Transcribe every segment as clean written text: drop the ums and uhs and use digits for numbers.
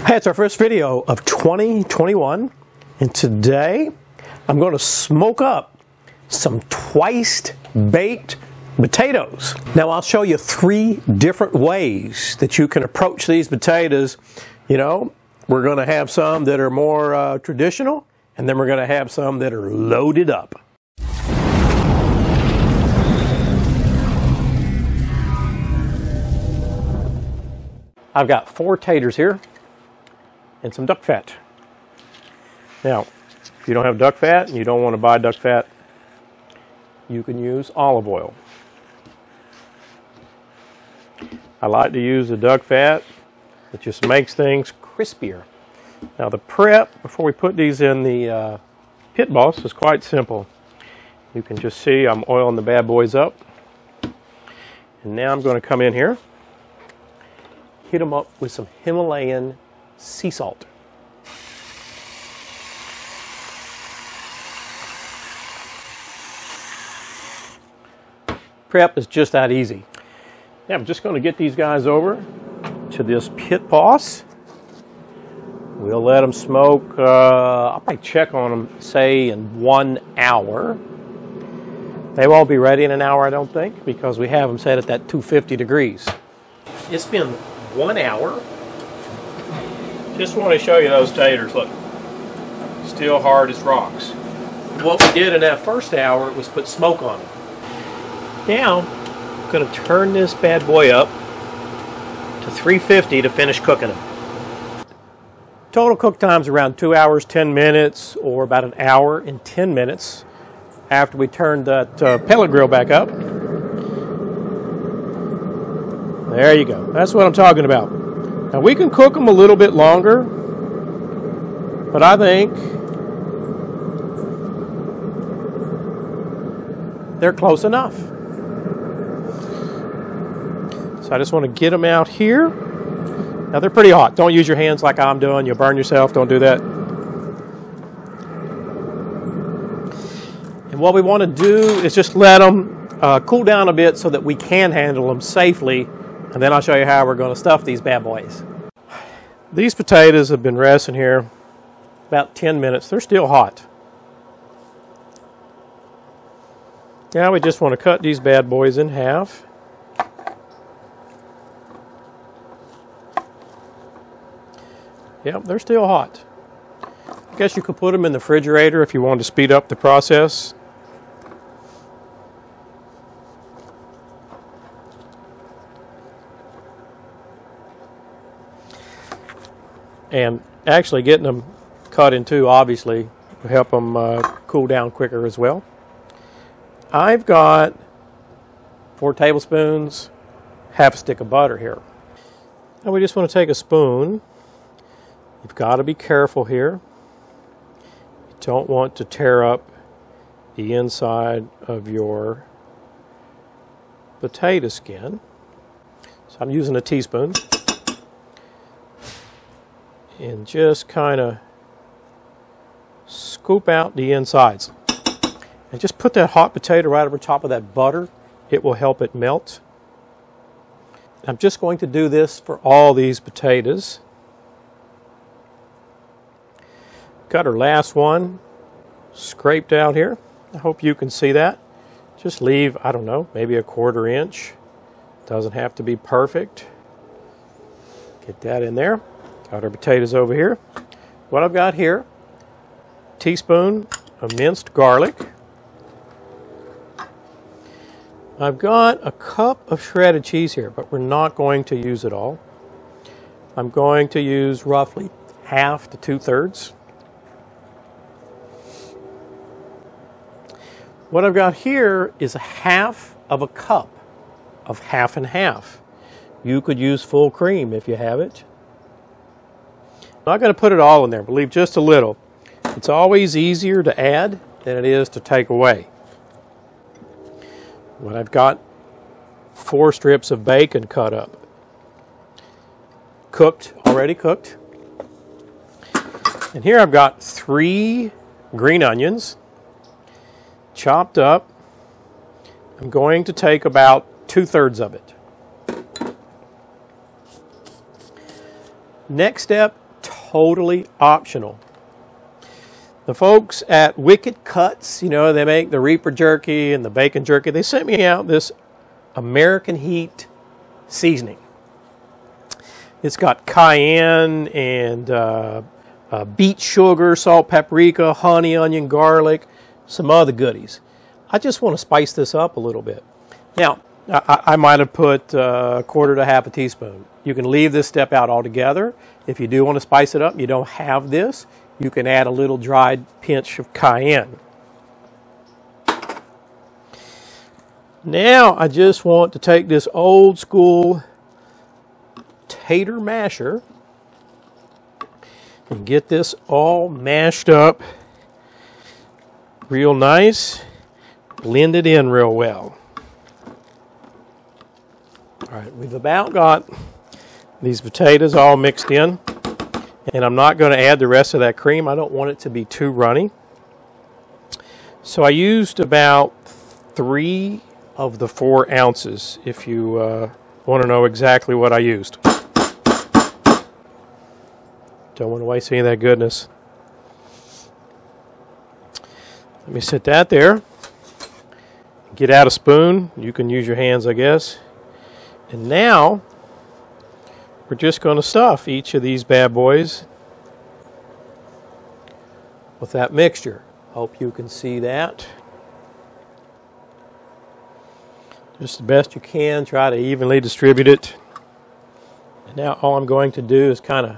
Hey, it's our first video of 2021, and today I'm going to smoke up some twice baked potatoes. Now I'll show you 3 different ways that you can approach these potatoes. You know, we're going to have some that are more traditional, and then we're going to have some that are loaded up. I've got 4 taters here and some duck fat. Now, if you don't have duck fat and you don't want to buy duck fat, you can use olive oil. I like to use the duck fat. It just makes things crispier. Now the prep before we put these in the Pit Boss is quite simple. You can just see I'm oiling the bad boys up. And now I'm going to come in here, hit them up with some Himalayan sea salt. Prep is just that easy. Now I'm just going to get these guys over to this Pit Boss. We'll let them smoke, I'll probably check on them, say, in 1 hour. They won't be ready in an hour, I don't think, because we have them set at that 250 degrees. It's been 1 hour. Just want to show you those taters. Look, still hard as rocks. What we did in that first hour was put smoke on them. Now, I'm going to turn this bad boy up to 350 to finish cooking them. Total cook time's around 2 hours, 10 minutes, or about 1 hour and 10 minutes after we turned that pellet grill back up. There you go. That's what I'm talking about. Now we can cook them a little bit longer, but I think they're close enough. So I just want to get them out here. Now they're pretty hot. Don't use your hands like I'm doing. You'll burn yourself. Don't do that. And what we want to do is just let them cool down a bit so that we can handle them safely. And then I'll show you how we're going to stuff these bad boys. These potatoes have been resting here about 10 minutes. They're still hot. Now we just want to cut these bad boys in half. Yep, they're still hot. I guess you could put them in the refrigerator if you wanted to speed up the process. And actually getting them cut in 2 obviously will help them cool down quicker as well. I've got 4 tablespoons, half a stick of butter here. Now we just want to take a spoon. You've got to be careful here. You don't want to tear up the inside of your potato skin. So I'm using a teaspoon. And just kind of scoop out the insides. And just put that hot potato right over top of that butter. It will help it melt. I'm just going to do this for all these potatoes. Got our last one scraped out here. I hope you can see that. Just leave, I don't know, maybe a 1/4 inch. Doesn't have to be perfect. Get that in there. Got our potatoes over here. What I've got here, teaspoon of minced garlic. I've got a cup of shredded cheese here, but we're not going to use it all. I'm going to use roughly 1/2 to 2/3. What I've got here is 1/2 of a cup of 1/2 and 1/2. You could use full cream if you have it. I'm not going to put it all in there, but leave just a little. It's always easier to add than it is to take away. When I've got 4 strips of bacon cut up, cooked, already cooked. And here I've got 3 green onions, chopped up. I'm going to take about 2/3 of it. Next step, totally optional. The folks at Wicked Cutz, you know, they make the Reaper Jerky and the Bacon Jerky. They sent me out this American Heat seasoning. It's got cayenne and beet sugar, salt, paprika, honey, onion, garlic, some other goodies. I just want to spice this up a little bit. Now, I might have put a quarter to half a teaspoon. You can leave this step out altogether. If you do want to spice it up, you don't have this, you can add a little dried pinch of cayenne. Now, I just want to take this old school tater masher and get this all mashed up real nice, blend it in real well. All right, we've about got these potatoes all mixed in, and I'm not going to add the rest of that cream. I don't want it to be too runny. So I used about 3 of the 4 ounces, if you want to know exactly what I used. Don't want to waste any of that goodness. Let me set that there. Get out a spoon. You can use your hands, I guess. And now, we're just going to stuff each of these bad boys with that mixture. Hope you can see that. Just the best you can. Try to evenly distribute it. And now all I'm going to do is kind of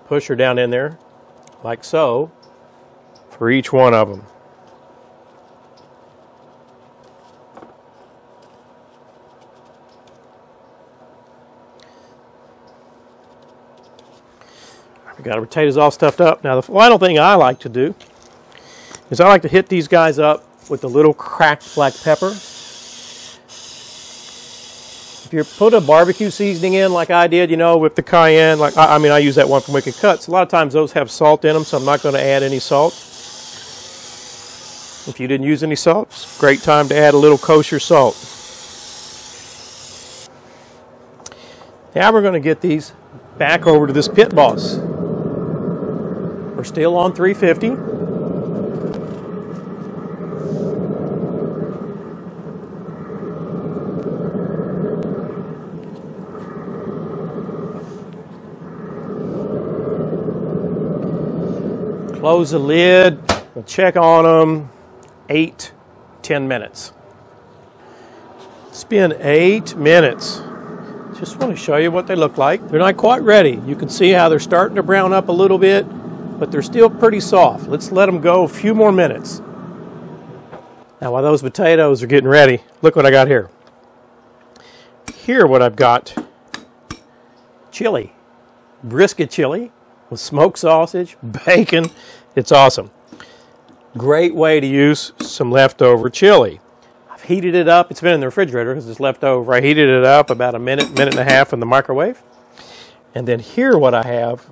push her down in there, like so, for each one of them. We got our potatoes all stuffed up. Now the final thing I like to do is I like to hit these guys up with a little cracked black pepper. If you put a barbecue seasoning in like I did, you know, with the cayenne, like I mean I use that one from Wicked Cutz. A lot of times those have salt in them, so I'm not going to add any salt. If you didn't use any salt, it's a great time to add a little kosher salt. Now we're going to get these back over to this Pit Boss. We're still on 350. Close the lid, we'll check on them, 8-10 minutes. It's been 8 minutes. Just want to show you what they look like. They're not quite ready. You can see how they're starting to brown up a little bit, but they're still pretty soft. Let's let them go a few more minutes. Now while those potatoes are getting ready, look what I got here. Here what I've got, chili, brisket chili with smoked sausage, bacon. It's awesome. Great way to use some leftover chili. I've heated it up. It's been in the refrigerator because it's leftover. I heated it up about a minute, minute and a half in the microwave. And then here what I have,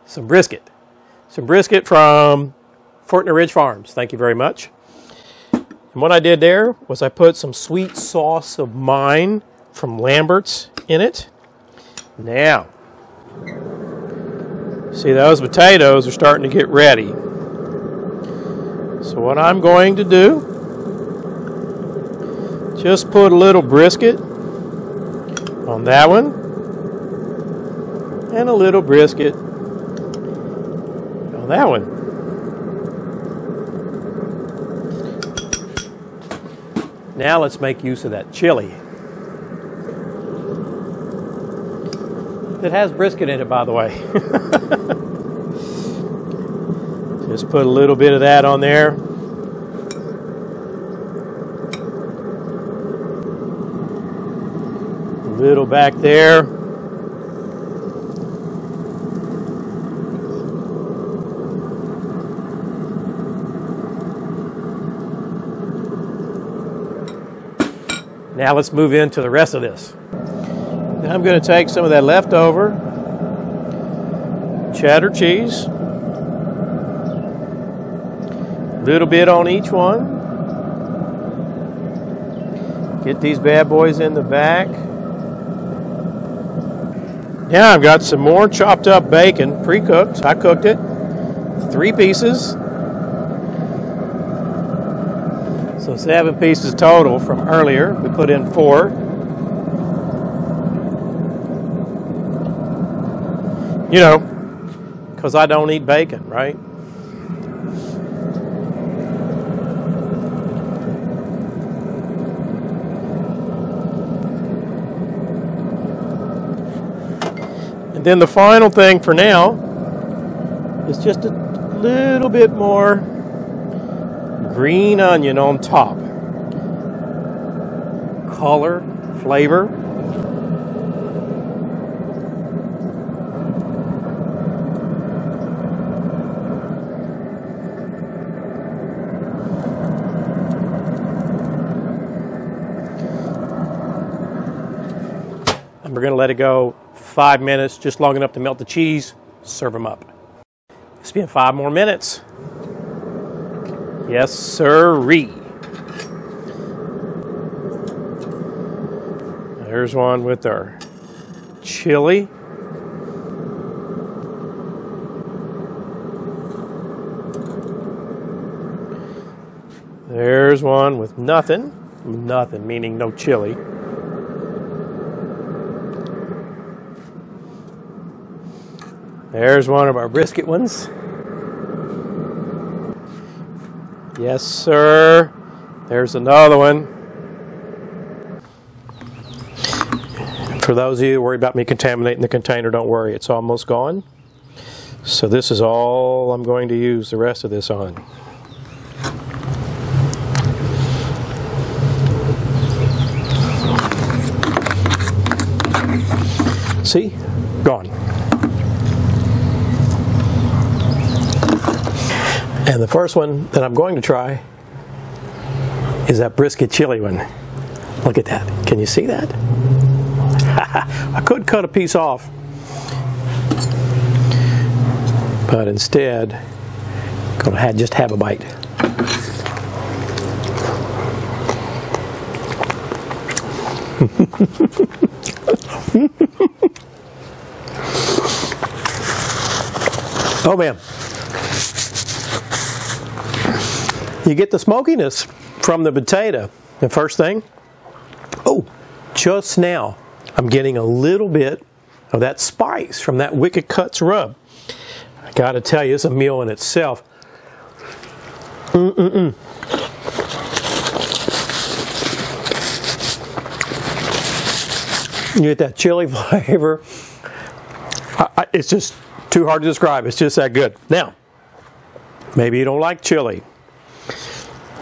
some brisket. Some brisket from Fortner Ridge Farms. Thank you very much. And what I did there was I put some sweet sauce of mine from Lambert's in it. Now, see, those potatoes are starting to get ready. So what I'm going to do, just put a little brisket on that one, and a little brisket on that one. Now let's make use of that chili. It has brisket in it, by the way. Just put a little bit of that on there. A little back there. Now let's move into the rest of this. Now I'm going to take some of that leftover cheddar cheese, a little bit on each one. Get these bad boys in the back. Now I've got some more chopped up bacon, pre-cooked. I cooked it. 3 pieces. So 7 pieces total from earlier. We put in 4. You know, because I don't eat bacon, right? And then the final thing for now is just a little bit more green onion on top. Color, flavor. And we're going to let it go 5 minutes, just long enough to melt the cheese, serve them up. It's been 5 more minutes. Yes, sirree. There's one with our chili. There's one with nothing. Nothing, meaning no chili. There's one of our brisket ones. Yes, sir. There's another one. For those of you worried about me contaminating the container, don't worry. It's almost gone. So this is all I'm going to use the rest of this on. See? Gone. And the first one that I'm going to try is that brisket chili one. Look at that. Can you see that? I could cut a piece off, but instead, I'm going to just have a bite. Oh man. You get the smokiness from the potato. The first thing, oh, just now, I'm getting a little bit of that spice from that Wicked Cutz rub. I gotta tell you, it's a meal in itself. You get that chili flavor. It's just too hard to describe. It's just that good. Now, maybe you don't like chili.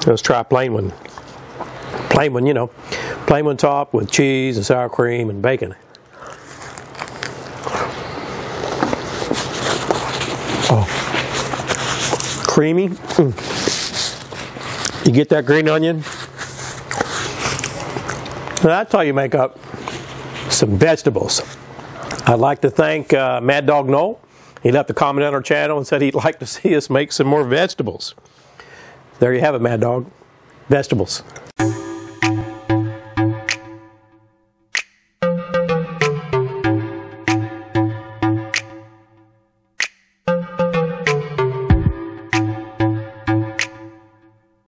Let's try a plain one. Plain one, you know. Plain one top with cheese and sour cream and bacon. Oh. Creamy. You get that green onion. And that's how you make up some vegetables. I'd like to thank Mad Dog Noel. He left a comment on our channel and said he'd like to see us make some more vegetables. There you have it, Mad Dog. Vegetables.